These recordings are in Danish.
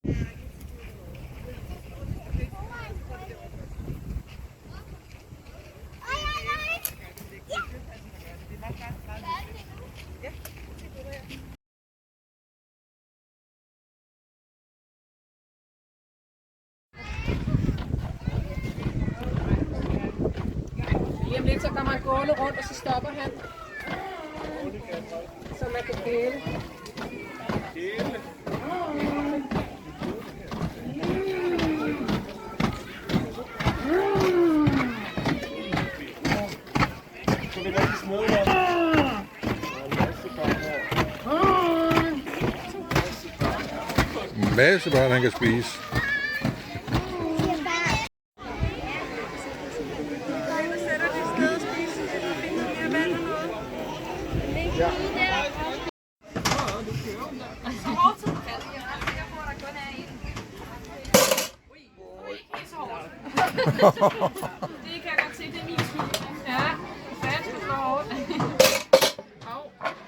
Lige om lidt, så kommer han gående rundt, og så stopper han. Så man kan kæle. Kæle? Så vil jeg smide dem. En masse børn, han kan spise. Det kan jeg godt se, det er min skyld. Ja, fast du slår hårdt.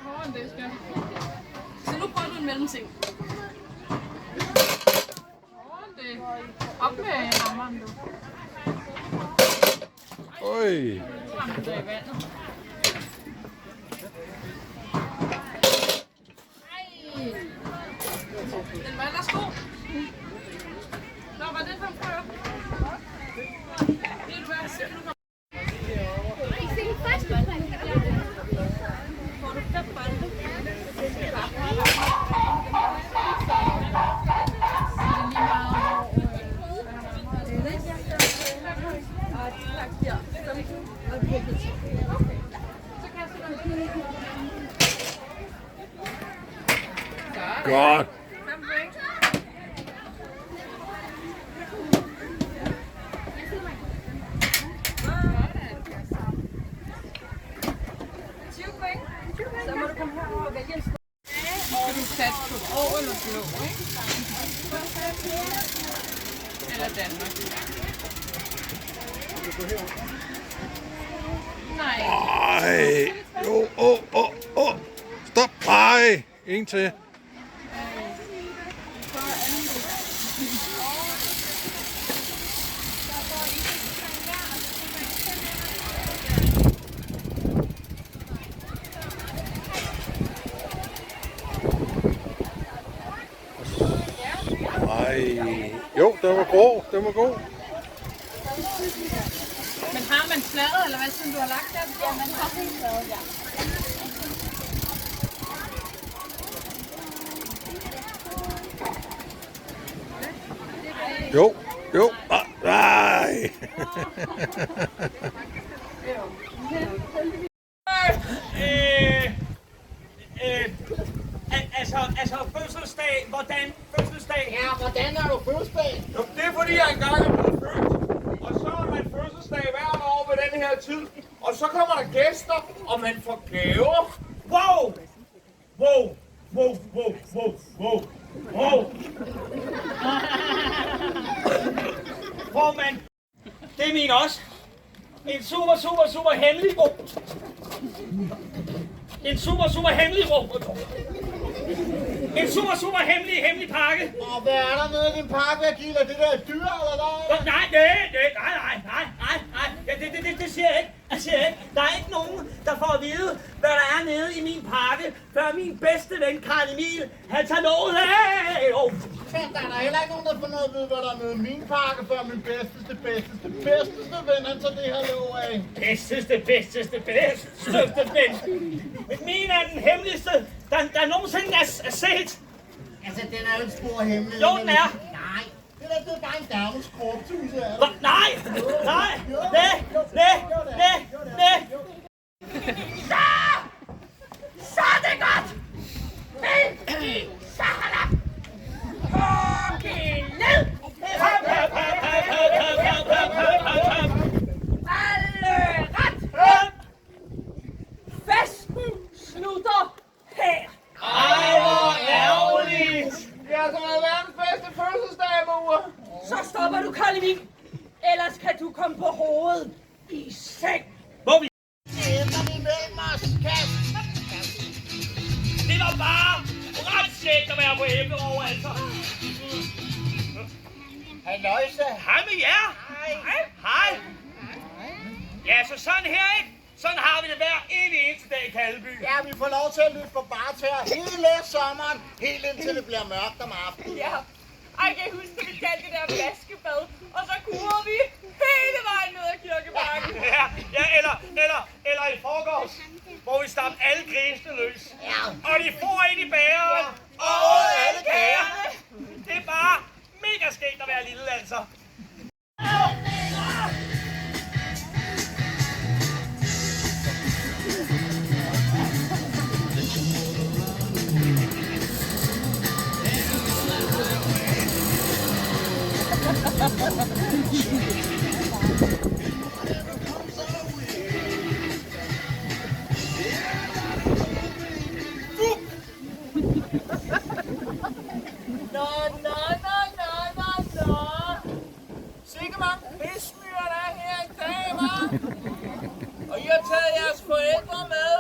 Hårdere end det, skal. Så nu prøver du en mellemting. Hårdere end det. Op med hammeren, du. Oj. Så rammer du i vandet. Den var ellers god. Nå, var det for en prøve? Det er du bare se, nu kommer. Ik fik en fast bolde. Får du 5 bolde? Godt. Så må du komme herover og vælge en skål. Skal du satse på grå eller blå, ikke? Eller Danmark? Nej. Ej. Jo, Stop. Ej. En til. Ej. Jo, den var grå. Den var god. Men har man sladret, eller hvad synes du har lagt der? Ja, man har helt sladret, ja. Jo. Ej. Altså fødselsdag, hvordan fødselsdag? Ja, hvordan er du fødselsdag? Jo, det er fordi jeg engang er blevet født. Og så har man fødselsdag hvert år ved den her tid. Og så kommer der gæster, og man får gaver. Wow! Hvor man... Det er min også. En super hemmelig rum. En super hemmelig rum. En super hemmelig pakke. Og hvad er der nede i din pakke, Agil? Er det der et dyr, eller hvad? Nej. Det siger jeg ikke. Der er ikke nogen, der får at vide, hvad der er nede i min pakke, før min bedste ven, Karl Emil, han tager noget af. Men der er heller ikke nogen, der får noget at vide, hvad der er nede i min pakke, før min bedsteste ven, han tager det her lov af. Bedsteste ven. Min er den hemmeligste, der nogensinde er set. Altså, den er jo en spor hemmelig. Jo, den er. Nej, det er bare en dames korptuse, er det? Nej. Så er det godt. Så hold op. Okay, ned. Alle ret. Festen slutter her. Ej, hvor ærgerligt. Det har altså været verdens bedste fødselsdag, mor. Så stopper du, Karl Emil. Ellers kan du komme på hovedet i seng. Det ender vi mellem os, kast. Det var bare ret skægt at være på Æblerov, altså. Halløjse. Hej med jer. Hej. Ja, så sådan her, ikke? Sådan har vi det hver eneste dag i Kaldeby. Ja, vi får lov til at lytte på bartær hele sommeren, helt indtil det bliver mørkt om aftenen. Ja. Ej, kan I huske, at vi kaldte det der flaskebad, og så kurede vi hele vejen ned ad Kirkebakken. Ja, eller i forgårs, hvor vi stamte alle grisene løs. Ja. Og de får ind i bageren, og åd alle kagerne. Det er bare mega skægt at være lille, altså. Sikke mange pismyrer, der er her i dag, hva'? Og I har taget jeres forældre med.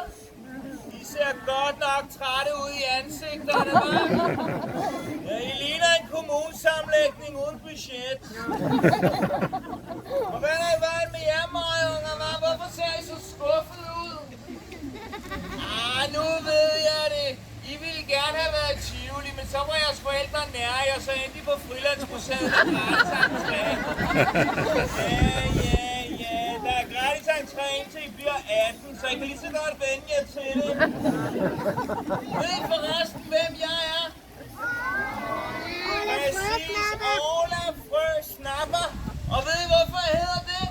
I ser godt nok trætte ud i ansigterne, hva'? Ja, I ligner en kommunesammenlægning uden budget. Og hvad er i vejen med jer, møgunger, hva'? Hvorfor ser I så skuffet ud? Nu ved jeg det. I ville gerne have været i Tivoli, men så var jeres forældre nær jer, så endte I på Frilandsmuseet med gratis entré. Ja, der er gratis entré indtil I bliver 18, så I kan lige så godt vende jer til det. Ved I forresten, hvem jeg er? Præcis, Olaf Frø Snapper. Og ved I, hvorfor jeg hedder det?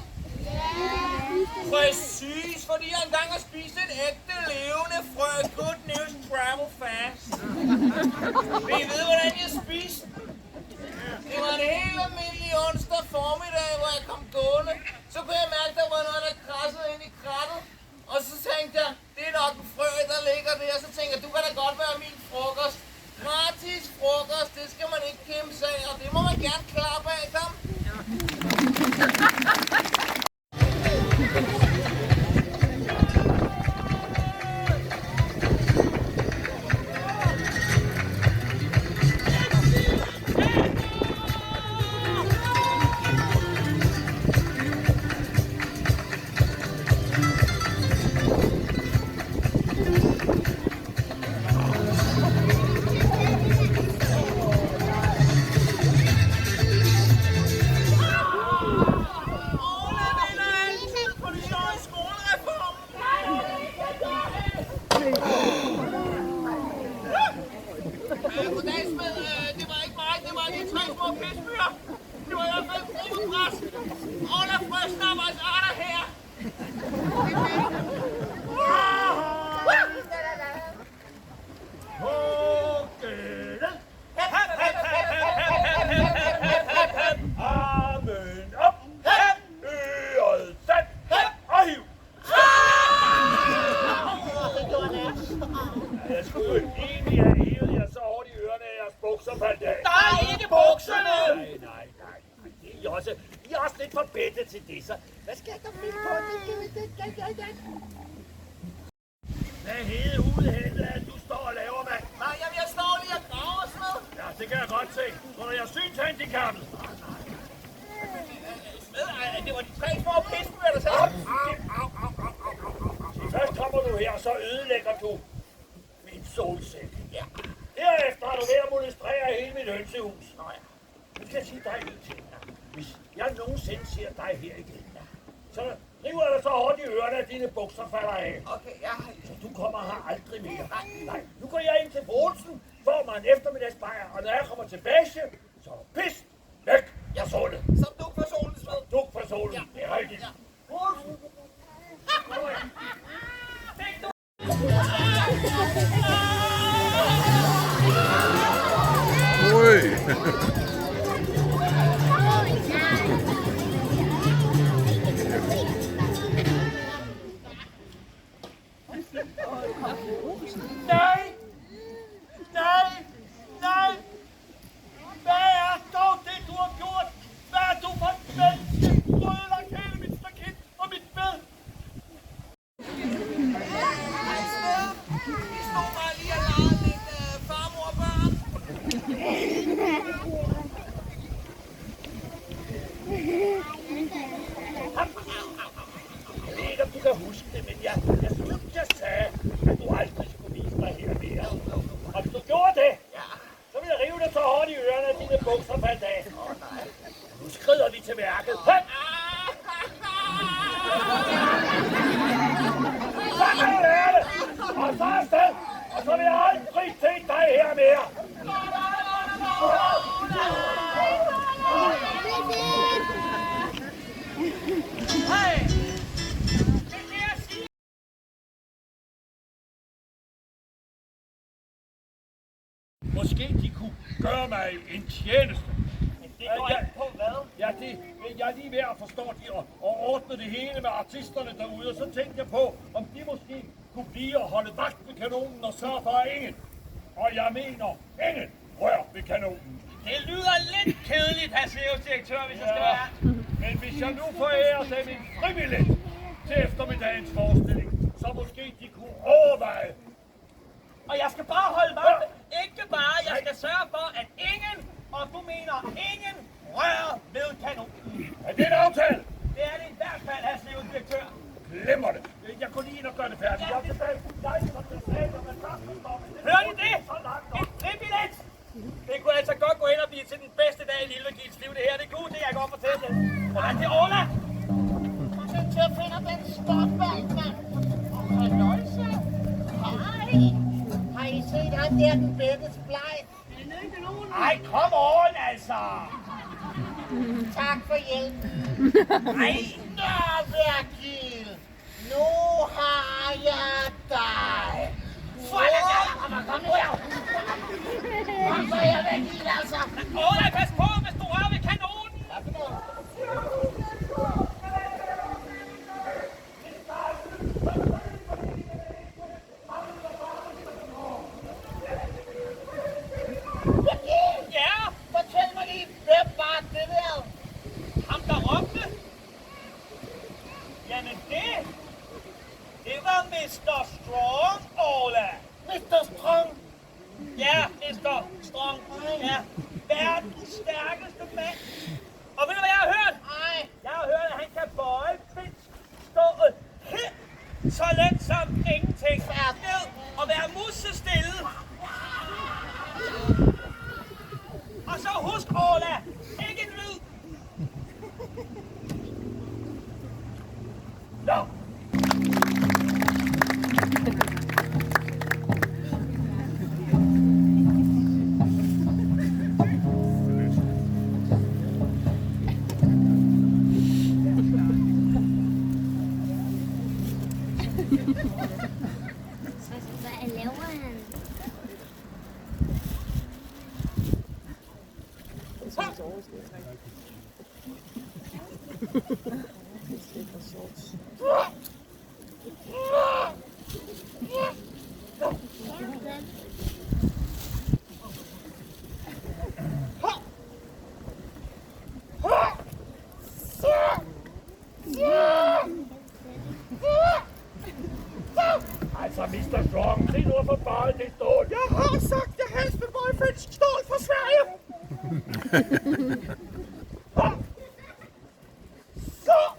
Præcis, fordi jeg engang har spist et ægte levende frø. Good news, travel fast. Vil I vide, hvordan jeg spiste? Det var en helt almindelig onsdag formiddag, hvor jeg kom gående. Så kunne jeg mærke, at der var noget, der krassede ind i krattet. Og så tænkte jeg, det er nok en frø, der ligger der. Så tænkte jeg, du kan da godt være min frokost. Gratis frokost, det skal man ikke kæmpe sig af, og det må man gerne klappe af, kom. I er også lidt for bedte til det, så hvad skal der finde på? Hvad hede udhændet er, du står og laver, mand? Nej, jamen, jeg står lige og graver smed. Ja, det kan jeg godt se. Tror du, jeg er synshandicappet? Smed? Det var de 3 små pismyrer, der sagde. Først kommer du her, og så ødelægger du min solsæk. Ja. Derefter har du ved at molestrere hele mit hønsehus. Nå ja. Nu skal jeg sige dig en ting. Hvis jeg nogensinde ser dig her igen, så river jeg dig så hårdt i ørerne, at dine bukser falder af. Okay, ja. Så du kommer her aldrig mere. Nej. Nu går jeg ind til Olsen, får mig en eftermiddagsbajer, og når jeg kommer tilbage, så pis væk. Jeg så det. Som duk for solen, Sved. Duk for solen. Ja. Det er rigtigt. Ja. Olsen. Ui. Nej! Hvad er dog det, du har gjort? Hvad er du for en menneske? Du har ødelagt hele mit stakit og mit bed. Vi stod bare lige og legede lidt farmor og børn. mine bukser faldt af. Nu skrider vi til værket. Høj! Så kan du lære det! Og så afsted! Og så vil jeg aldrig se dig her mere! Hej! Måske de kunne gøre mig en tjeneste. Det går ikke på hvad? Ja, jeg er lige ved at forstå de og ordne det hele med artisterne derude, og så tænkte jeg på, om de måske kunne blive og holde vagt ved kanonen og sørge for, at ingen, og jeg mener ingen, rør ved kanonen. Det lyder lidt kedeligt, herr cirkusdirektør, hvis jeg skal være. Men hvis jeg nu forærer dem en frivillig til eftermiddagens forestilling, så måske de kunne overveje. Og jeg skal bare holde vagt. Ikke bare, jeg skal sørge for, at ingen, og du mener ingen, rører ved kanonen. Er det en aftale? Det er det i hvert fald, herr cirkusdirektør. Glemmer det. Jeg går lige ind og gør det færdigt. Jeg skal tage Hører I det? En fribillet! Det kunne altså godt gå hen og blive til den bedste dag i Lillevigils liv, det her. Det kunne det, jeg kan godt fortælle det. Hvordan til Ola? Jeg finder den stopvand, mand. Og fornøjelse. Hej. Har I set ham der, den bedtes bleg? Ej, kom on, altså! Tak for hjælpen. Nej! Nå, Virgil. Nu har jeg dig. Kom nu her. Kom så her, Virgil, altså. Ola, pas på, hvis du rører ved kanonen! Ja, Fortæl mig lige, hvem var det der? ham der råbte. Jamen det var Mr. Strong, Ola. Mr. Strong. Ja, Mr. Strong. Ja, verdens stærkeste mand. Og ved du, hvad jeg har hørt? Nej. Jeg har hørt, at han kan bøje fisk, stål, helt så let som ingenting. Ned og være musestille. Og så husk, Ola, ikke en lyd. Nå! Hvad laver han? Altså, Mr. Strong, se nu at få bare det stål. Jeg har sagt, jeg helst vil bøje fisk, stål fra Sverige. Så!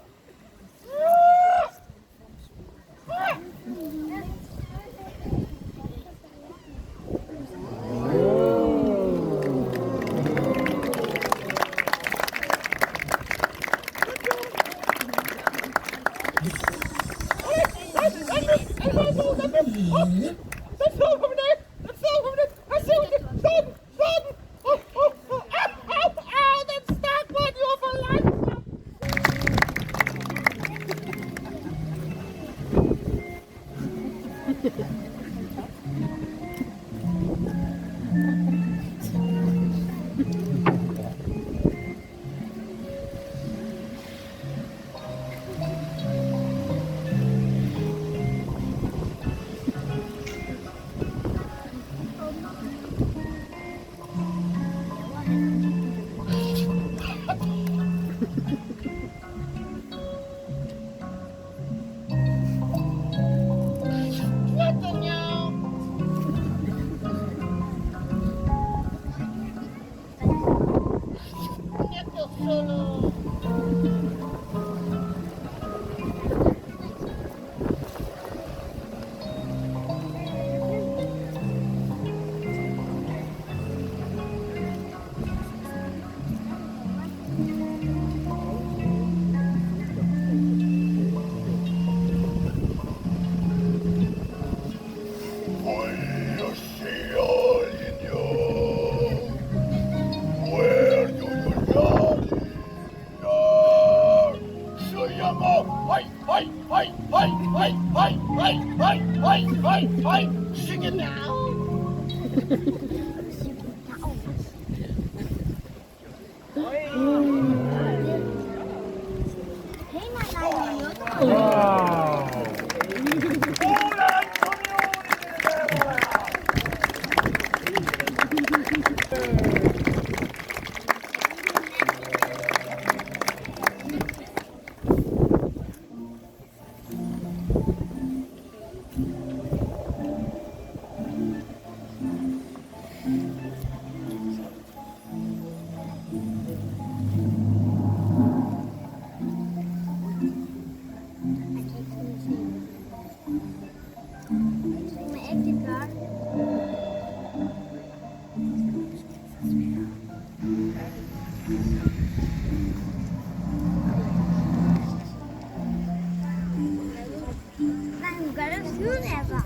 Nej, hun gør det siden af sig.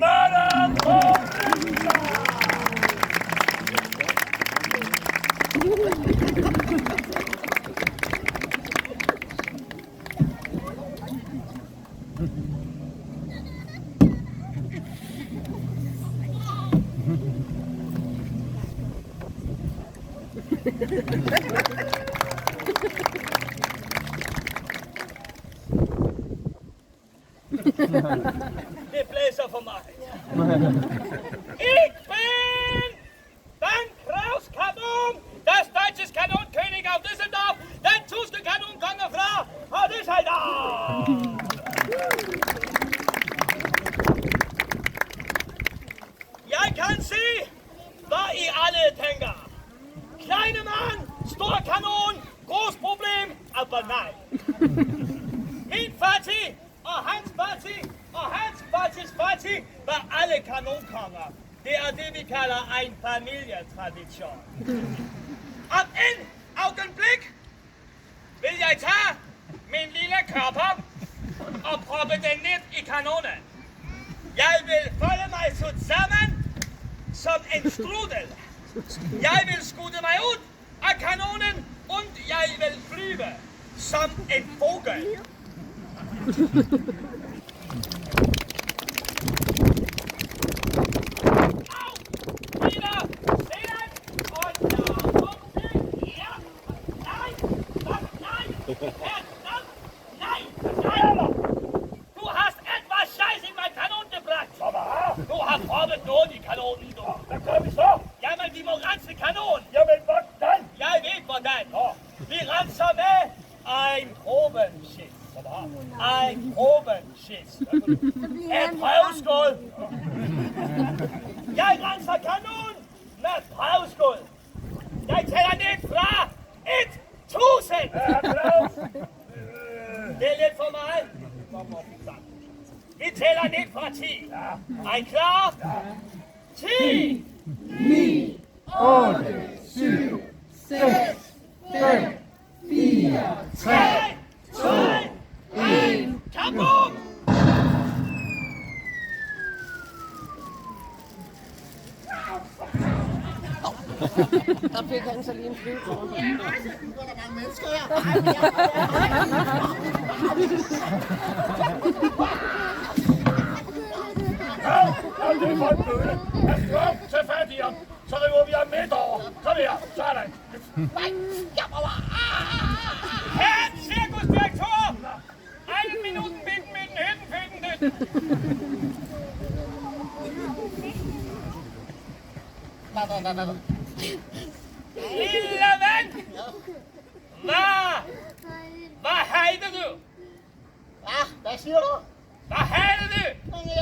Madame Det blæser for mig. Ich bin Dan Kraus Kanon, das deutsche Kanonkönig auf Düsseldorf, den tyske Kanonkonge fra Düsseldorf. Jeg kan se, hvad I alle tænker. Kleine Mann, stor kanon, groß Problem, aber nej. Min parti og hans parti og hans partis parti var alle kanonkonger. Det er det, vi kalder en familietradition. Om en øjeblik vil jeg tage min lille kopper og proppe den ned i kanonen. Jeg vil folde mig sammen som en strudel. Jeg vil skude mig ud af kanonen, og jeg vil flyve som en vogel. Au! Wieder! Sehen! Und da! Ja! Nein! Was? Nein! Verdammt! Nein! Nein! Du hast etwas Scheiß in mein Kanon gebracht! Aber? Du hast formet noget i kanonen, du! Hvad gør vi så? Jamen, vi må rense kanonen! Jamen, hvordan? Jeg ved, hvordan! Vi renser med en probenshit. En probenshit. En prøveskål. Jeg renser kanon med prøveskål. Jeg tæller ned fra 1000. Det er lidt for meget. Vi tæller ned fra 10. Er I klar? 10, 9, 8, 7, 6, 5, 4, 3, 2, 1. Kanon! Der fik han så lige en flyvekort. Nu er der mange mennesker her. Det er folk bløde. Tag fat i ham. Så river vi ham midt over. Kom her. Sådan. Herr Zirkusdirektor! 1 Minuten binden mit den Hüttenfitten. Lille ven! Hvad hedder du? Ja, hvad siger du? Hvad hedder du? Jeg